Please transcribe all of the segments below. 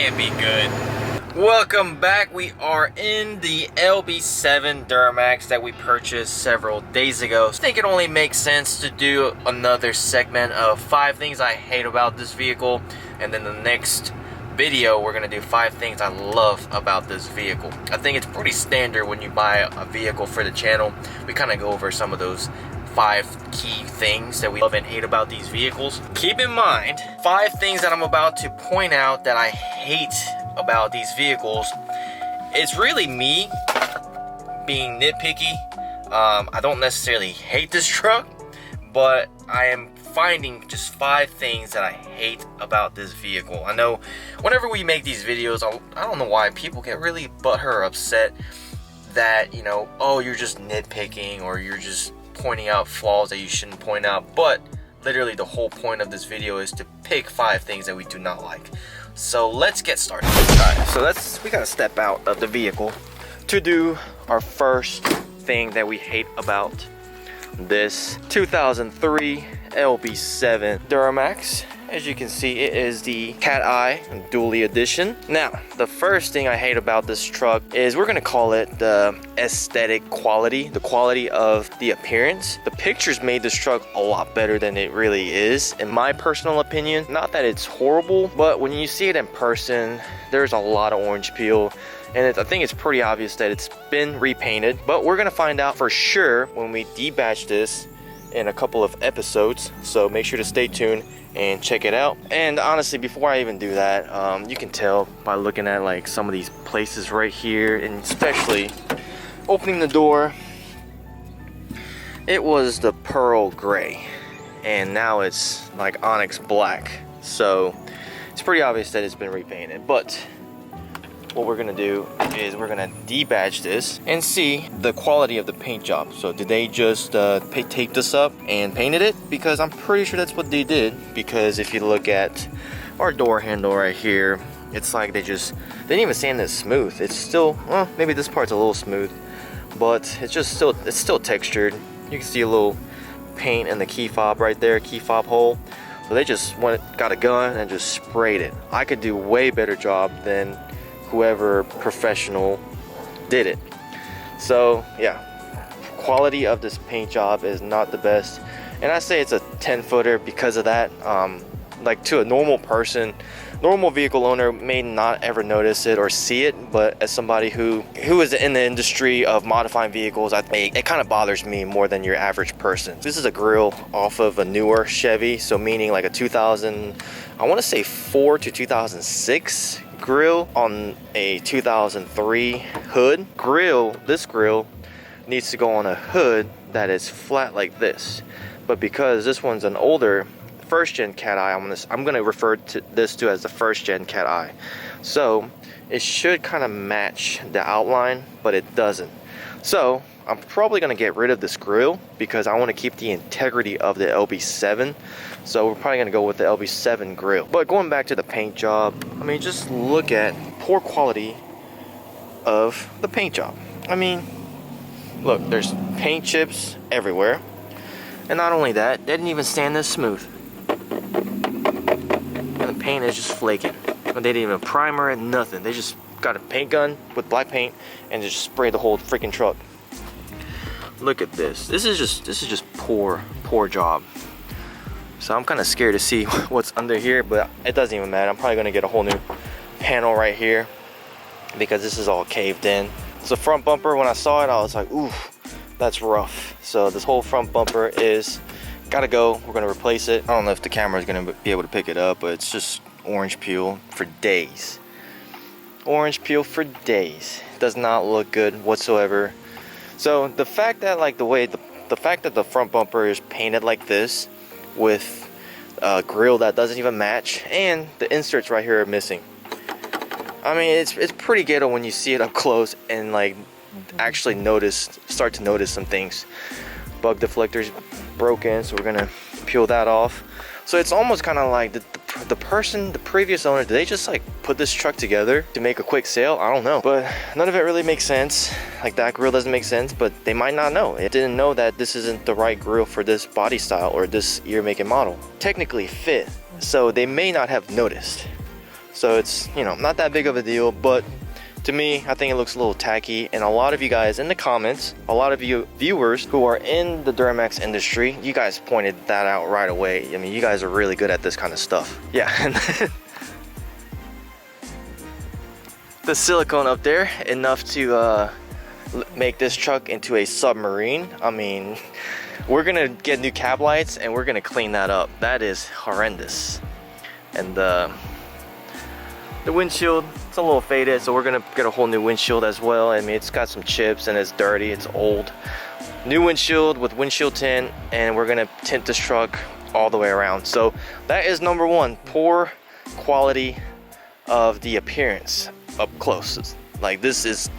can't be good. Welcome back. We are in the LB7 Duramax that we purchased several days ago. I think it only makes sense to do another segment of 5 things I hate about this vehicle, and then the next video we're gonna do 5 things I love about this vehicle. I think it's pretty standard when you buy a vehicle for the channel. We kind of go over some of those 5 key things that we love and hate about these vehicles. Keep in mind, 5 things that I'm about to point out that I hate about these vehicles. It's really me being nitpicky. I don't necessarily hate this truck, but I am finding just 5 things that I hate about this vehicle. I know whenever we make these videos, I don't know why people get really butthurt or upset that, you know, oh, you're just nitpicking or you're just pointing out flaws that you shouldn't point out. But literally the whole point of this video is to pick 5 things that we do not like. So let's get started. Alright, so we gotta step out of the vehicle to do our first thing that we hate about this 2003 LB7 Duramax. As you can see, it is the Cat Eye Dually Edition. Now, the first thing I hate about this truck is we're gonna call it the aesthetic quality, the quality of the appearance. The pictures made this truck a lot better than it really is, in my personal opinion. Not that it's horrible, but when you see it in person, there's a lot of orange peel. And I think it's pretty obvious that it's been repainted, but we're gonna find out for sure when we debadge this in a couple of episodes. So make sure to stay tuned and check it out. And honestly, before I even do that, you can tell by looking at like some of these places right here, and especially opening the door, it was the pearl gray and now it's like onyx black. So it's pretty obvious that it's been repainted. But what we're gonna do is we're gonna debadge this and see the quality of the paint job. So did they just tape this up and painted it? Because I'm pretty sure that's what they did. Because if you look at our door handle right here, it's like they didn't even sand it smooth. It's still, well, maybe this part's a little smooth, but it's still textured. You can see a little paint in the key fob right there, key fob hole. So they just got a gun and just sprayed it. I could do way better job than whoever professional did it. So yeah, quality of this paint job is not the best, and I say it's a 10-footer because of that. Like to a normal person, normal vehicle owner may not ever notice it or see it, but as somebody who is in the industry of modifying vehicles, I think it kind of bothers me more than your average person. This is a grill off of a newer Chevy, so meaning like a 2000, I want to say 4 to 2006 grill on a 2003 hood. This grill needs to go on a hood that is flat like this, but because this one's an older first gen Cat Eye, I'm gonna refer to this as the first gen Cat Eye. So it should kind of match the outline, but it doesn't. So I'm probably gonna get rid of this grill because I want to keep the integrity of the LB7. So we're probably gonna go with the LB7 grill. But going back to the paint job, I mean, just look at poor quality of the paint job. I mean, look, there's paint chips everywhere. And not only that, they didn't even sand this smooth. And the paint is just flaking. And they didn't even primer it, nothing. They just got a paint gun with black paint and just sprayed the whole freaking truck. Look at this. This is just poor job. So I'm kind of scared to see what's under here, but it doesn't even matter. I'm probably gonna get a whole new panel right here because this is all caved in. So front bumper, when I saw it, I was like, ooh, that's rough. So this whole front bumper is gotta go. We're gonna replace it. I don't know if the camera is gonna be able to pick it up, but it's just orange peel for days. Orange peel for days. Does not look good whatsoever. So the fact that like the fact that the front bumper is painted like this with a grill that doesn't even match, and the inserts right here are missing. I mean, it's pretty ghetto when you see it up close and like actually start to notice some things. Bug deflector's broken, so we're gonna peel that off. So it's almost kind of like the previous owner, did they just like put this truck together to make a quick sale? I don't know, but none of it really makes sense. Like that grill doesn't make sense, but they might not know. It didn't know that this isn't the right grill for this body style or this year, make, and model. Technically fit, so they may not have noticed. So it's, you know, not that big of a deal, but to me, I think it looks a little tacky. And a lot of you guys in the comments, a lot of you viewers who are in the Duramax industry, you guys pointed that out right away. I mean, you guys are really good at this kind of stuff. Yeah, and the silicone up there, enough to make this truck into a submarine. I mean, we're gonna get new cab lights and we're gonna clean that up. That is horrendous. And the windshield, it's a little faded, so we're gonna get a whole new windshield as well. I mean, it's got some chips and it's dirty, it's old. New windshield with windshield tint, and we're gonna tint this truck all the way around. So that is number one, poor quality of the appearance up close. Like, this is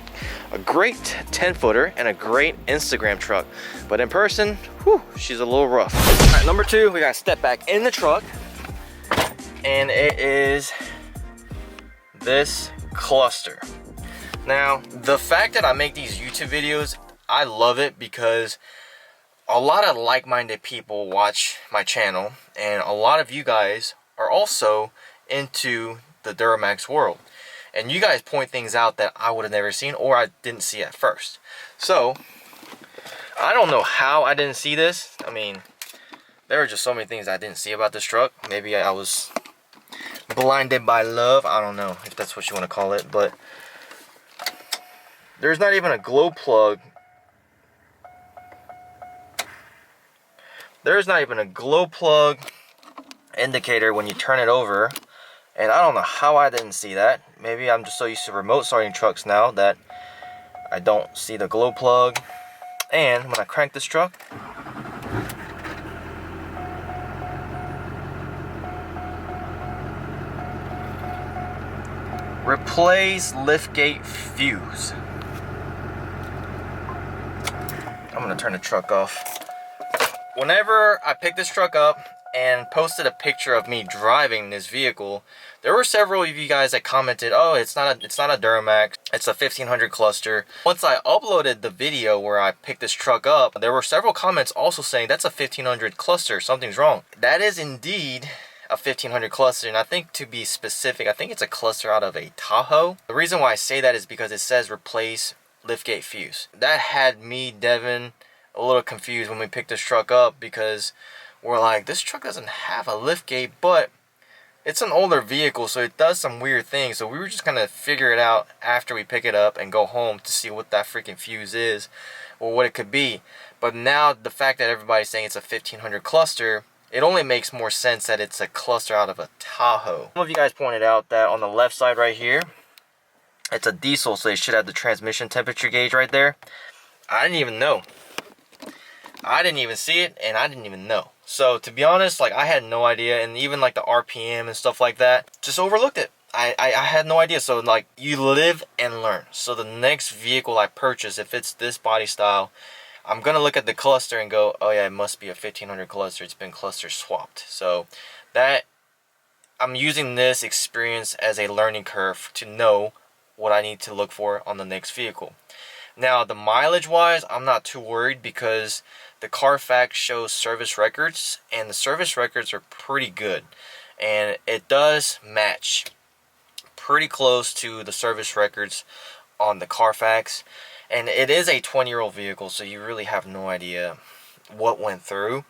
a great 10-footer and a great Instagram truck, but in person, whew, she's a little rough. All right, number two, we gotta step back in the truck, and it is this cluster. Now, the fact that I make these YouTube videos, I love it because a lot of like-minded people watch my channel, and a lot of you guys are also into the Duramax world. And you guys point things out that I would have never seen, or I didn't see at first. So, I don't know how I didn't see this. I mean, there are just so many things I didn't see about this truck. Maybe I was blinded by love. I don't know if that's what you want to call it, but there's not even a glow plug. There's not even a glow plug indicator when you turn it over. And I don't know how I didn't see that. Maybe I'm just so used to remote starting trucks now that I don't see the glow plug. And when I crank this truck, replace liftgate fuse. I'm gonna turn the truck off. Whenever I picked this truck up and posted a picture of me driving this vehicle, there were several of you guys that commented, oh, it's not a Duramax, it's a 1500 cluster. Once I uploaded the video where I picked this truck up, there were several comments also saying that's a 1500 cluster, something's wrong. That is indeed a 1500 cluster, and I think, to be specific, I think it's a cluster out of a Tahoe. The reason why I say that is because it says replace liftgate fuse. That had me, Devin, a little confused when we picked this truck up, because we're like, this truck doesn't have a liftgate, but it's an older vehicle, so it does some weird things. So we were just gonna figure it out after we pick it up and go home to see what that freaking fuse is, or what it could be. But now the fact that everybody's saying it's a 1500 cluster, it only makes more sense that it's a cluster out of a Tahoe. Some of you guys pointed out that on the left side right here, it's a diesel, so it should have the transmission temperature gauge right there. I didn't even know. I didn't even see it, and I didn't even know. So to be honest, like, I had no idea, and even like the RPM and stuff like that, just overlooked it. I had no idea. So like, you live and learn. So the next vehicle I purchase, if it's this body style, I'm gonna look at the cluster and go, oh yeah, it must be a 1500 cluster. It's been cluster swapped. So that, I'm using this experience as a learning curve to know what I need to look for on the next vehicle. Now, the mileage wise, I'm not too worried because the Carfax shows service records, and the service records are pretty good, and it does match pretty close to the service records on the Carfax. And it is a 20-year-old vehicle, so you really have no idea what went through.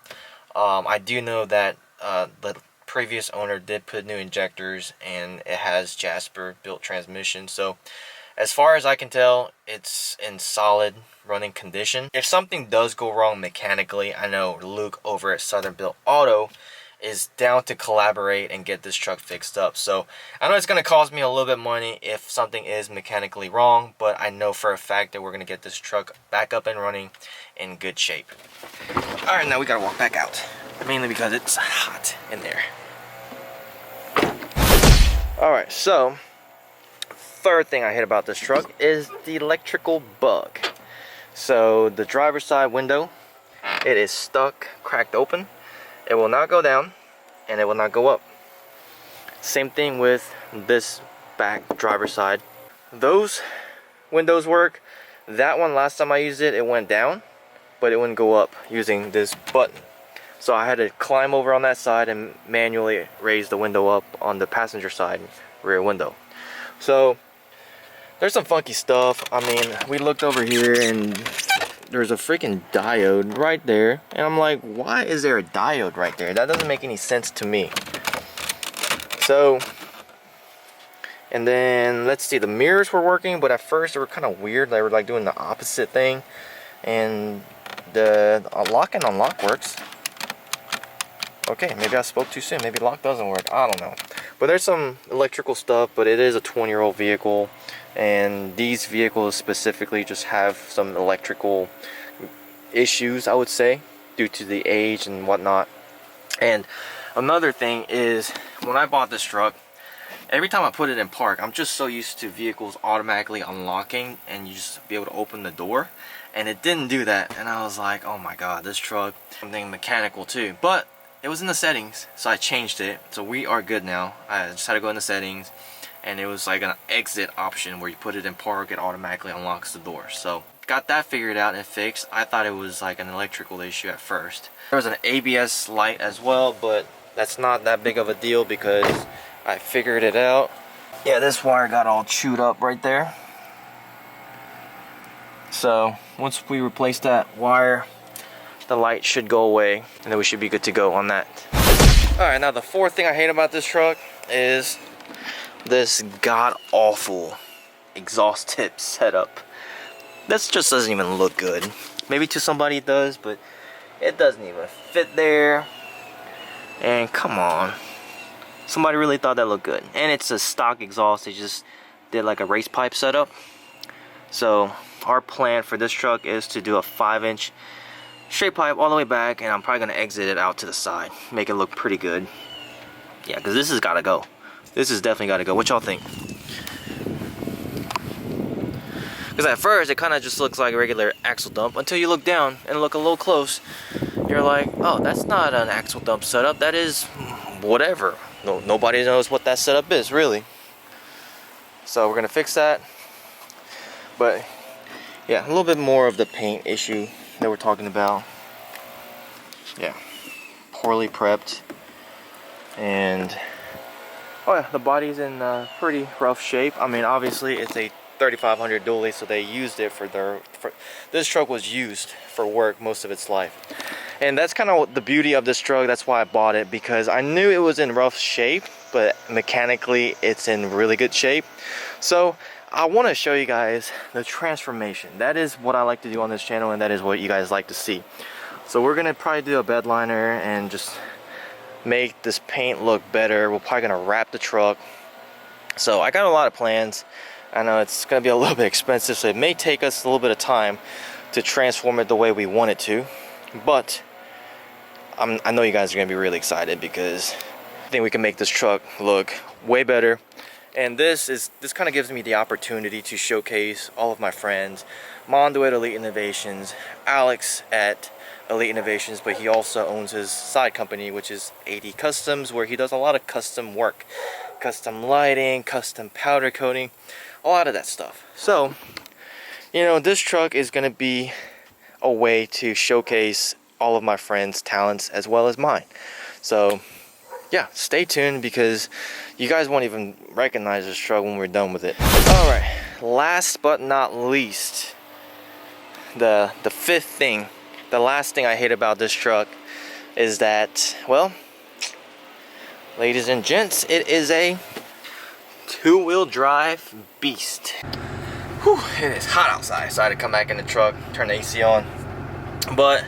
I do know that the previous owner did put new injectors, and it has Jasper built transmission. So as far as I can tell, it's in solid running condition. If something does go wrong mechanically, I know Luke over at Southern Built Auto is down to collaborate and get this truck fixed up. So I know it's going to cost me a little bit of money if something is mechanically wrong, but I know for a fact that we're going to get this truck back up and running in good shape. Alright, now we got to walk back out, mainly because it's hot in there. Alright, so third thing I hate about this truck is the electrical bug. So the driver's side window, it is stuck, cracked open. It will not go down, and it will not go up. Same thing with this back driver's side. Those windows work. That one, last time I used it, it went down, but it wouldn't go up using this button. So I had to climb over on that side and manually raise the window up on the passenger side rear window. So there's some funky stuff. I mean, we looked over here and there's a freaking diode right there. And I'm like, why is there a diode right there? That doesn't make any sense to me. So, and then let's see, the mirrors were working, but at first they were kind of weird. They were like doing the opposite thing. And the lock and unlock works. Okay, maybe I spoke too soon. Maybe lock doesn't work. I don't know. But there's some electrical stuff, but it is a 20-year-old vehicle. And these vehicles specifically just have some electrical issues, I would say, due to the age and whatnot. And another thing is, when I bought this truck, every time I put it in park, I'm just so used to vehicles automatically unlocking and you just be able to open the door. And it didn't do that. And I was like, oh my god, this truck, something mechanical too. But it was in the settings, so I changed it. So we are good now. I just had to go in the settings, and it was like an exit option where you put it in park, it automatically unlocks the door. So got that figured out and fixed. I thought it was like an electrical issue at first. There was an ABS light as well, but that's not that big of a deal because I figured it out. Yeah, this wire got all chewed up right there. So once we replace that wire, the light should go away and then we should be good to go on that. Alright, now the fourth thing I hate about this truck is this god-awful exhaust tip setup. This just doesn't even look good. Maybe to somebody it does, but it doesn't even fit there. And come on. Somebody really thought that looked good. And it's a stock exhaust. They just did like a race pipe setup. So our plan for this truck is to do a 5-inch straight pipe all the way back, and I'm probably going to exit it out to the side. Make it look pretty good. Yeah, because this has got to go. This has definitely got to go. What y'all think? Because at first, it kind of just looks like a regular axle dump until you look down and look a little close. You're like, oh, that's not an axle dump setup. That is whatever. No, nobody knows what that setup is, really. So we're going to fix that. But, yeah, a little bit more of the paint issue that we're talking about. Yeah, poorly prepped, and oh yeah, the body's in pretty rough shape. I mean, obviously it's a 3500 dually, so they used it for this truck was used for work most of its life, and that's kind of the beauty of this truck. That's why I bought it, because I knew it was in rough shape, but mechanically it's in really good shape. So I want to show you guys the transformation. That is what I like to do on this channel, and that is what you guys like to see. So we're gonna probably do a bed liner and just make this paint look better. We're probably gonna wrap the truck. So I got a lot of plans. I know it's gonna be a little bit expensive, so it may take us a little bit of time to transform it the way we want it to. But I know you guys are gonna be really excited because I think we can make this truck look way better. And this kind of gives me the opportunity to showcase all of my friends, Mondo at Elite Innovations, Alex at Elite Innovations, but he also owns his side company, which is AD Customs, where he does a lot of custom work, custom lighting, custom powder coating, a lot of that stuff. So, you know, this truck is going to be a way to showcase all of my friends' talents as well as mine. So yeah, stay tuned because you guys won't even recognize this truck when we're done with it. Alright, last but not least, the fifth thing, the last thing I hate about this truck is that, well, ladies and gents, it is a two-wheel drive beast. Whew, it is hot outside, so I had to come back in the truck, turn the AC on. But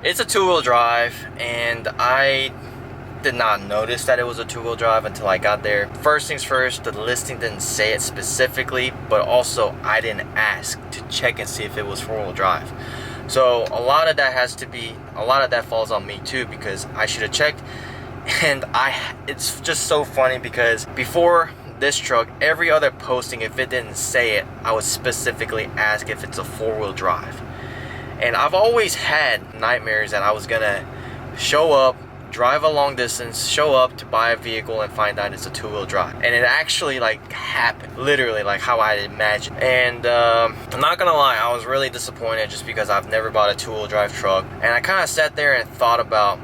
it's a two-wheel drive, and I did not notice that it was a two-wheel drive until I got there. First things first, the listing didn't say it specifically, but also I didn't ask to check and see if it was four-wheel drive. So a lot of that falls on me too, because I should have checked. And it's just so funny because before this truck, every other posting, if it didn't say it, I would specifically ask if it's a four-wheel drive. And I've always had nightmares that I was gonna show up, drive a long distance, show up to buy a vehicle and find out it's a two-wheel drive. And it actually like happened, literally like how I imagined. And I'm not gonna lie, I was really disappointed just because I've never bought a two-wheel drive truck. And I kind of sat there and thought about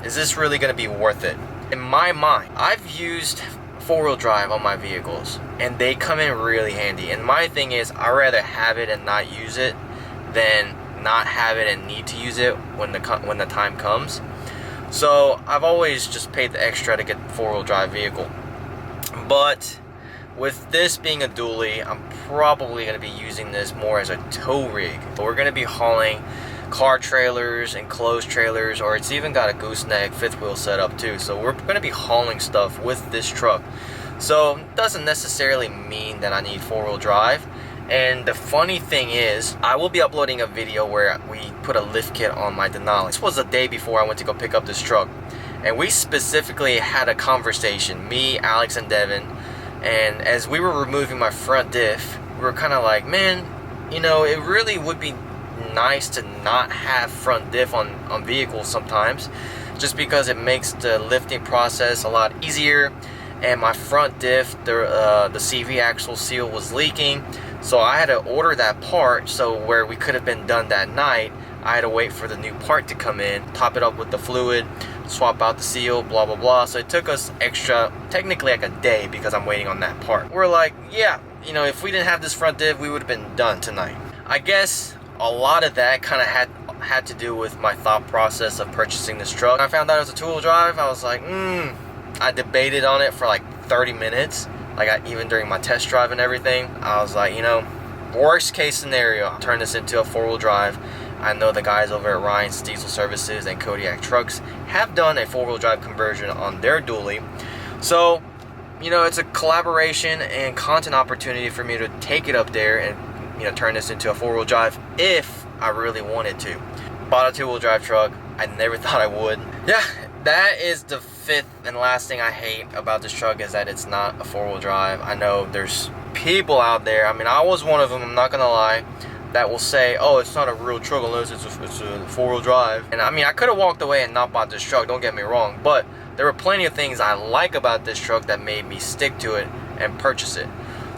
is this really going to be worth it? In my mind, I've used four-wheel drive on my vehicles, and they come in really handy. And my thing is, I'd rather have it and not use it than not have it and need to use it when the time comes. So I've always just paid the extra to get a four-wheel drive vehicle. But with this being a dually, I'm probably going to be using this more as a tow rig. We're going to be hauling car trailers, enclosed trailers, or it's even got a gooseneck fifth wheel setup too. So we're going to be hauling stuff with this truck. So it doesn't necessarily mean that I need four-wheel drive. And the funny thing is, I will be uploading a video where we put a lift kit on my Denali. This was the day before I went to go pick up this truck, and we specifically had a conversation, me, Alex, and Devin. And as we were removing my front diff, we were kind of like, man, you know, it really would be nice to not have front diff on vehicles sometimes, just because it makes the lifting process a lot easier. And my front diff, the CV axle seal was leaking, so I had to order that part. So where we could have been done that night, I had to wait for the new part to come in, top it up with the fluid, swap out the seal, blah blah blah. So it took us extra, technically like a day, because I'm waiting on that part. We're like, yeah, you know, if we didn't have this front diff, we would have been done tonight. I guess a lot of that kind of had to do with my thought process of purchasing this truck. When I found out it was a two-wheel drive, I was like, I debated on it for like 30 minutes, even during my test drive and everything. I was like, you know, worst case scenario, I'll turn this into a four-wheel drive. I know the guys over at Ryan's Diesel Services and Kodiak Trucks have done a four-wheel drive conversion on their dually. So, you know, it's a collaboration and content opportunity for me to take it up there and, you know, turn this into a four-wheel drive if I really wanted to. Bought a two-wheel drive truck. I never thought I would. Yeah, that is the fifth and last thing I hate about this truck, is that it's not a four-wheel drive. I know there's people out there, I mean, I was one of them, I'm not gonna lie, that will say, oh, it's not a real truck unless it's a four-wheel drive. And I mean, I could have walked away and not bought this truck, don't get me wrong, but there were plenty of things I like about this truck that made me stick to it and purchase it.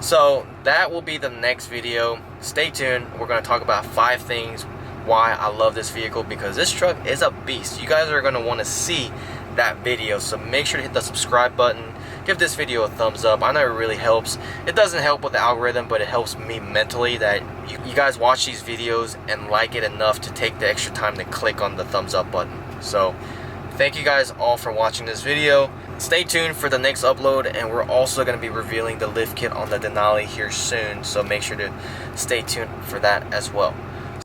So that will be the next video. Stay tuned. We're going to talk about 5 things why I love this vehicle, because this truck is a beast. You guys are going to want to see that video, so make sure to hit the subscribe button. Give this video a thumbs up. I know it really helps. It doesn't help with the algorithm, but it helps me mentally that you guys watch these videos and like it enough to take the extra time to click on the thumbs up button. So thank you guys all for watching this video. Stay tuned for the next upload, and we're also going to be revealing the lift kit on the Denali here soon, so make sure to stay tuned for that as well.